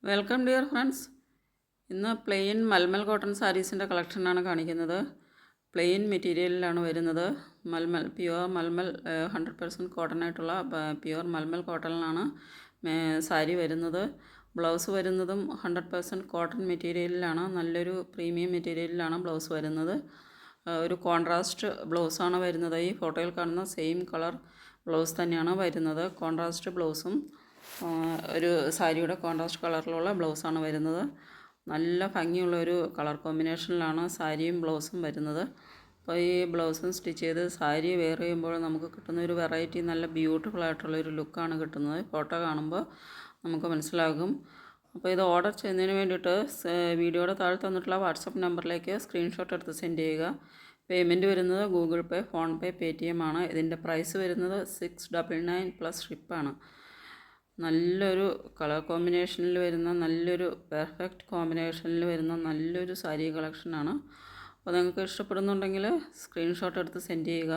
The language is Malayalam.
Welcome dear friends. ഇന്ന് പ്ലെയിൻ മൽമൽ കോട്ടൺ സാരീസിൻ്റെ കളക്ഷനാണ് കാണിക്കുന്നത്. പ്ലെയിൻ മെറ്റീരിയലിലാണ് വരുന്നത്. പ്യുവർ മൽമൽ 100% കോട്ടൺ ആയിട്ടുള്ള പ്യുവർ മൽമൽ കോട്ടണിലാണ് സാരി വരുന്നത്. ബ്ലൗസ് വരുന്നതും 100% കോട്ടൺ മെറ്റീരിയലിലാണ്. നല്ലൊരു പ്രീമിയം മെറ്റീരിയലിലാണ് ബ്ലൗസ് വരുന്നത്. ഒരു കോൺട്രാസ്റ്റ് ബ്ലൗസാണ് വരുന്നത്. ഈ ഫോട്ടോയിൽ കാണുന്ന സെയിം കളർ ബ്ലൗസ് തന്നെയാണ് വരുന്നത്. കോൺട്രാസ്റ്റ് ബ്ലൗസും ഒരു സാരിയുടെ കോൺട്രാസ്റ്റ് കളറിലുള്ള ബ്ലൗസാണ് വരുന്നത്. നല്ല ഭംഗിയുള്ള ഒരു കളർ കോമ്പിനേഷനിലാണ് സാരിയും ബ്ലൗസും വരുന്നത്. അപ്പോൾ ഈ ബ്ലൗസും സ്റ്റിച്ച് ചെയ്ത് സാരി വെയർ ചെയ്യുമ്പോൾ നമുക്ക് കിട്ടുന്ന ഒരു വെറൈറ്റി നല്ല ബ്യൂട്ടിഫുൾ ആയിട്ടുള്ളൊരു ലുക്കാണ് കിട്ടുന്നത്. ഫോട്ടോ കാണുമ്പോൾ നമുക്ക് മനസ്സിലാകും. അപ്പോൾ ഇത് ഓർഡർ ചെയ്യുന്നതിന് വേണ്ടിയിട്ട് വീഡിയോയുടെ താഴെ തന്നിട്ടുള്ള വാട്സപ്പ് നമ്പറിലേക്ക് സ്ക്രീൻഷോട്ട് എടുത്ത് സെൻഡ് ചെയ്യുക. പേയ്മെൻറ്റ് വരുന്നത് ഗൂഗിൾ പേ, ഫോൺ പേ, പേടിഎം ആണ്. ഇതിൻ്റെ പ്രൈസ് വരുന്നത് 699 പ്ലസ് ഷിപ്പാണ്. നല്ലൊരു കളർ കോമ്പിനേഷനിൽ വരുന്ന നല്ലൊരു പെർഫെക്റ്റ് കോമ്പിനേഷനിൽ വരുന്ന നല്ലൊരു സാരി കളക്ഷനാണ്. അപ്പോൾ നിങ്ങൾക്ക് ഇഷ്ടപ്പെടുന്നുണ്ടെങ്കിൽ സ്ക്രീൻഷോട്ട് എടുത്ത് സെൻഡ് ചെയ്യുക.